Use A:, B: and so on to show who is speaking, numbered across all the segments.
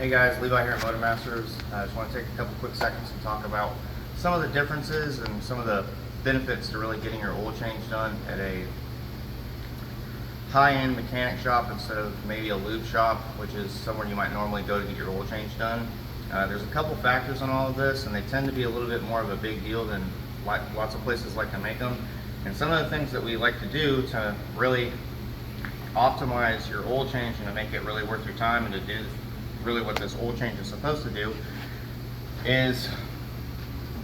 A: Hey guys, Levi here at Motor Masters. I just want to take a couple quick seconds and talk about some of the differences and some of the benefits to really getting your oil change done at a high-end mechanic shop instead of maybe a lube shop, which is somewhere you might normally go to get your oil change done. There's a couple factors on all of this, and they tend to be a little bit more of a big deal than lots of places like to make them. And some of the things that we like to do to really optimize your oil change and to make it really worth your time and to do really what this oil change is supposed to do is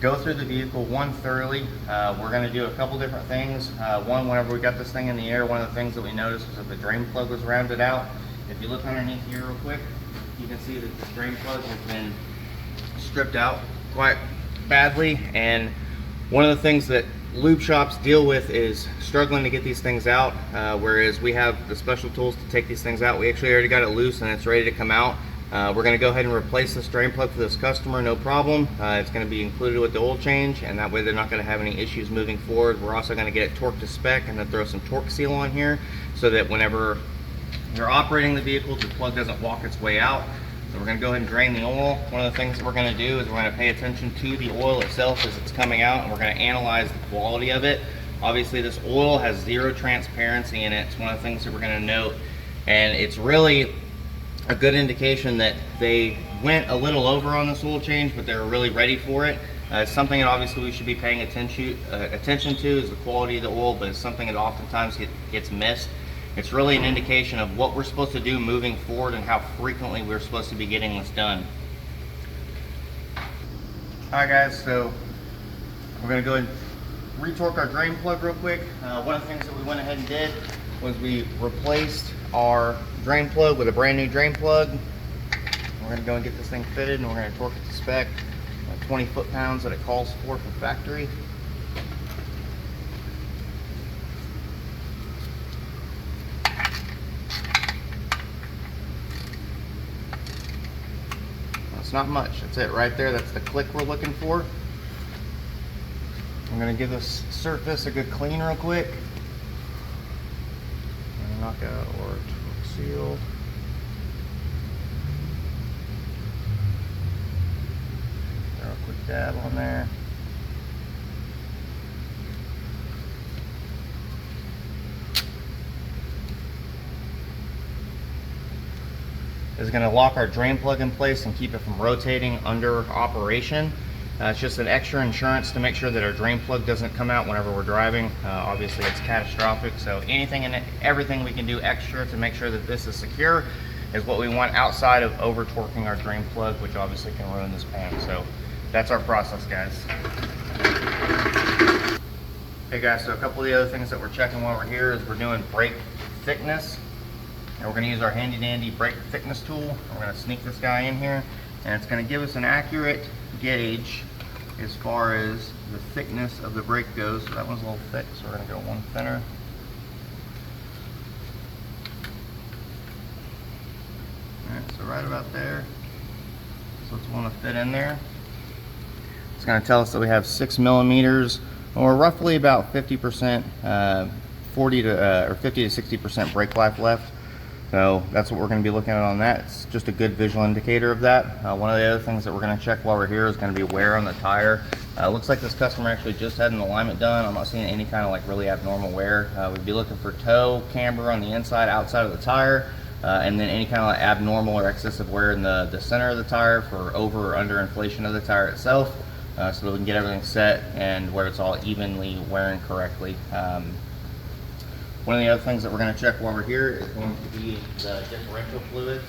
A: go through the vehicle thoroughly. We're going to do a couple different things. One, whenever we got this thing in the air, one of the things that we noticed was that the drain plug was rounded out. If you look underneath here real quick, you can see that this drain plug has been stripped out quite badly, and one of the things that lube shops deal with is struggling to get these things out, whereas we have the special tools to take these things out. We actually already got it loose and it's ready to come out. We're going to go ahead and replace this drain plug for this customer, no problem. It's going to be included with the oil change, and that way they're not going to have any issues moving forward. We're also going to get it torqued to spec and then throw some torque seal on here so that whenever you're operating the vehicle, the plug doesn't walk its way out. So we're going to go ahead and drain the oil. One of the things that we're going to do is we're going to pay attention to the oil itself as it's coming out, and we're going to analyze the quality of it. Obviously this oil has zero transparency in it. It's one of the things that we're going to note, and it's really a good indication that they went a little over on this oil change, but they were really ready for it. It's something that obviously we should be paying attention to is the quality of the oil, but it's something that oftentimes gets missed. It's really an indication of what we're supposed to do moving forward and how frequently we're supposed to be getting this done. Alright guys, so we're going to go ahead and retorque our drain plug real quick. One of the things that we went ahead and did was we replaced our drain plug with a brand new drain plug. We're going to go and get this thing fitted, and we're going to torque it to spec, 20 foot-pounds that it calls for from factory. It's not much. That's it right there. That's the click we're looking for. I'm going to give this surface a good clean real quick. Knock out or torque seal. Throw a quick dab on there. This is going to lock our drain plug in place and keep it from rotating under operation. It's just an extra insurance to make sure that our drain plug doesn't come out whenever we're driving. Obviously it's catastrophic, so anything and everything we can do extra to make sure that this is secure is what we want, outside of over torquing our drain plug, which obviously can ruin this pan. So that's our process, guys. Hey guys, so a couple of the other things that we're checking while we're here is we're doing brake thickness. And we're going to use our handy dandy brake thickness tool. We're going to sneak this guy in here, and it's going to give us an accurate gauge as far as the thickness of the brake goes. So that one's a little thick, so we're going to go one thinner. Alright, so right about there. So it's want to fit in there. It's going to tell us that we have 6 millimeters, or roughly about 50%, 50 to 60% brake life left. So that's what we're going to be looking at on that. It's just a good visual indicator of that. One of the other things that we're going to check while we're here is going to be wear on the tire. Looks like this customer actually just had an alignment done. I'm not seeing any kind of like really abnormal wear. We'd be looking for toe, camber on the inside, outside of the tire, and then any kind of like abnormal or excessive wear in the center of the tire for over or under inflation of the tire itself, so that we can get everything set and where it's all evenly wearing correctly. One of the other things that we're going to check while we're here is going to be the differential fluids.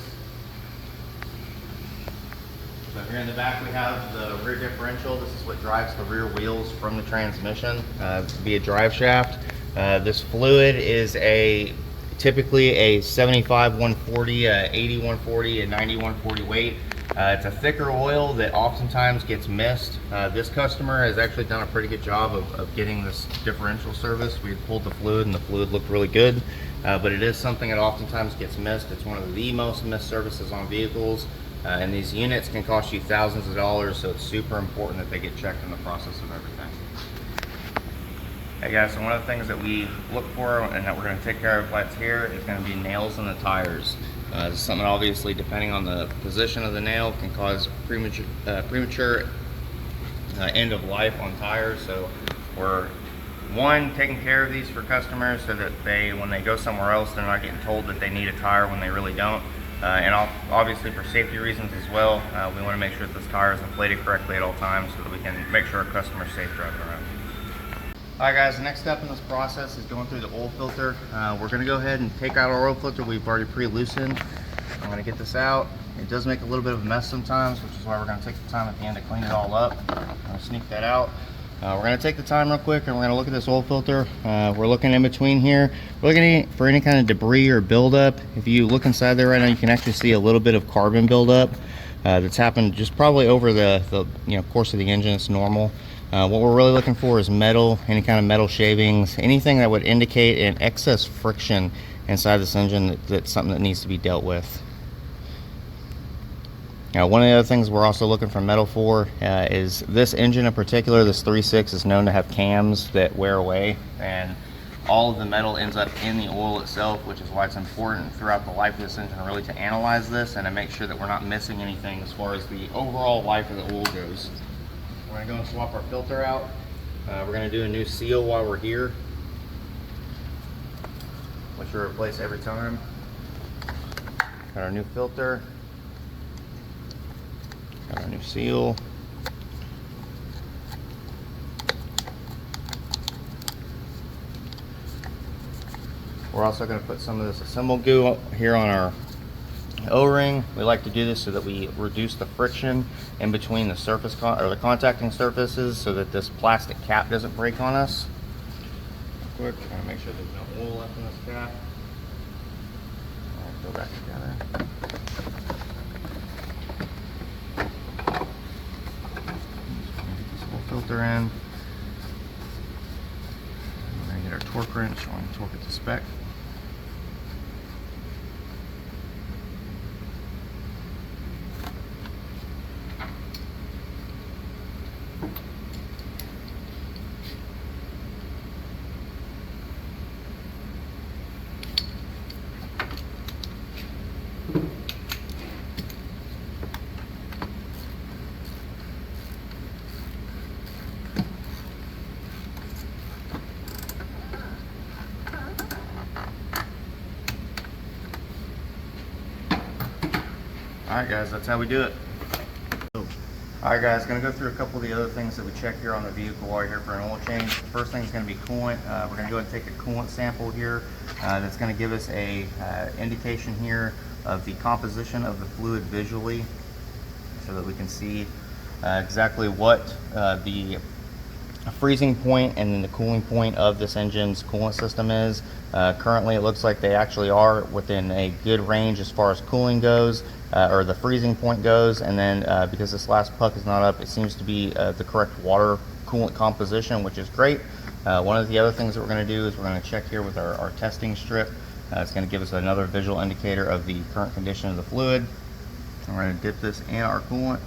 A: So here in the back we have the rear differential. This is what drives the rear wheels from the transmission via drive shaft. This fluid is typically a 75 140, 80 140, and 90 140 weight. It's a thicker oil that oftentimes gets missed. This customer has actually done a pretty good job of getting this differential service. We pulled the fluid and the fluid looked really good, but it is something that oftentimes gets missed. It's one of the most missed services on vehicles, and these units can cost you thousands of dollars, so it's super important that they get checked in the process of everything. Hey guys, so one of the things that we look for and that we're going to take care of while it's here is going to be nails in the tires. This is something obviously, depending on the position of the nail, can cause premature end of life on tires. So we're taking care of these for customers so that when they go somewhere else, they're not getting told that they need a tire when they really don't. And obviously for safety reasons as well, we want to make sure that this tire is inflated correctly at all times so that we can make sure our customer's safe driving around. Alright guys, the next step in this process is going through the oil filter. We're going to go ahead and take out our oil filter we've already pre-loosened. I'm going to get this out. It does make a little bit of a mess sometimes, which is why we're going to take the time at the end to clean it all up. I'm going to sneak that out. We're going to take the time real quick and we're going to look at this oil filter. We're looking in between here. We're looking for any kind of debris or buildup. If you look inside there right now, you can actually see a little bit of carbon buildup that's happened just probably over the course of the engine. It's normal. What we're really looking for is metal, any kind of metal shavings, anything that would indicate an excess friction inside this engine that's something that needs to be dealt with. Now, one of the other things we're also looking for metal for is this engine in particular. This 3.6 is known to have cams that wear away, and all of the metal ends up in the oil itself, which is why it's important throughout the life of this engine really to analyze this and to make sure that we're not missing anything as far as the overall life of the oil goes. We're going to go and swap our filter out. We're going to do a new seal while we're here, which we replace every time. Got our new filter. Got our new seal. We're also going to put some of this assemble goo here on our O-ring. We like to do this so that we reduce the friction in between the surface the contacting surfaces, so that this plastic cap doesn't break on us. Quick, trying to make sure there's no oil left in this cap. I'll go back together. Filter in. We're going to get our torque wrench. We're going to torque it to spec. Alright guys, that's how we do it. Alright guys, going to go through a couple of the other things that we check here on the vehicle while you're here for an oil change. The first thing is going to be coolant. We're going to go ahead and take a coolant sample here. That's going to give us a indication here of the composition of the fluid visually, so that we can see exactly what the freezing point and then the cooling point of this engine's coolant system is. Currently it looks like they actually are within a good range as far as cooling goes, or the freezing point goes, and then because this last puck is not up, it seems to be the correct water coolant composition, which is great. One of the other things that we're going to do is we're going to check here with our testing strip. It's going to give us another visual indicator of the current condition of the fluid. We're going to dip this in our coolant,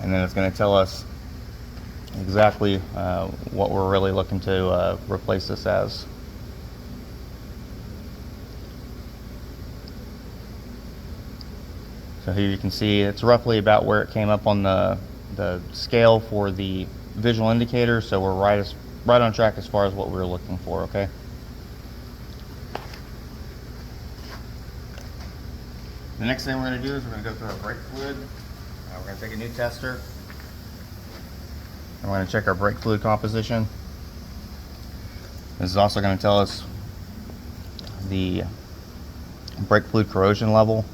A: and then it's going to tell us exactly what we're really looking to replace this as. So here you can see it's roughly about where it came up on the scale for the visual indicator, so we're right on track as far as what we were looking for. Okay. The next thing we're going to do is we're going to go through our brake fluid. We're going to take a new tester, and we're going to check our brake fluid composition. This is also going to tell us the brake fluid corrosion level.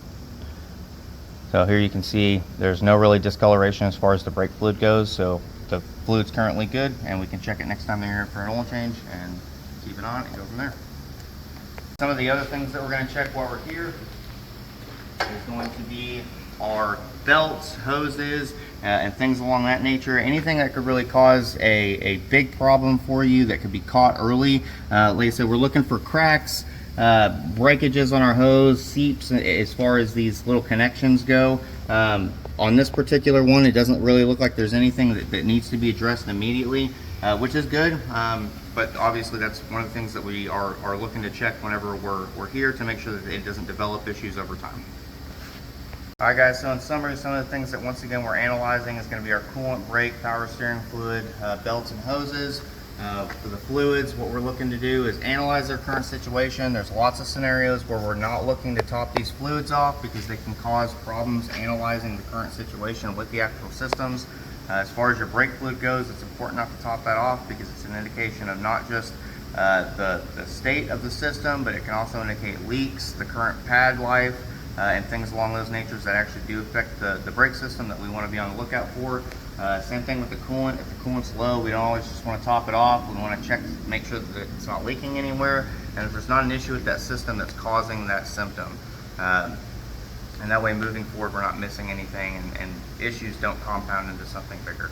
A: So here you can see there's no really discoloration as far as the brake fluid goes, so the fluid's currently good, and we can check it next time they're here for an oil change and keep it on and go from there. Some of the other things that we're going to check while we're here is going to be our belts, hoses, and things along that nature. Anything that could really cause a big problem for you that could be caught early. Like I said, we're looking for cracks, breakages on our hose, seeps as far as these little connections go. On this particular one, it doesn't really look like there's anything that needs to be addressed immediately. which is good. But obviously that's one of the things that we are looking to check whenever we're here to make sure that it doesn't develop issues over time. All right guys, so in summary, some of the things that once again we're analyzing is going to be our coolant, brake, power steering fluid, belts and hoses. For the fluids, what we're looking to do is analyze their current situation. There's lots of scenarios where we're not looking to top these fluids off because they can cause problems analyzing the current situation with the actual systems. As far as your brake fluid goes, it's important not to top that off because it's an indication of not just the state of the system, but it can also indicate leaks, the current pad life, and things along those natures that actually do affect the brake system that we want to be on the lookout for. Same thing with the coolant. If the coolant's low, we don't always just want to top it off. We want to check, make sure that it's not leaking anywhere, and if there's not an issue with that system that's causing that symptom. And that way moving forward we're not missing anything and issues don't compound into something bigger.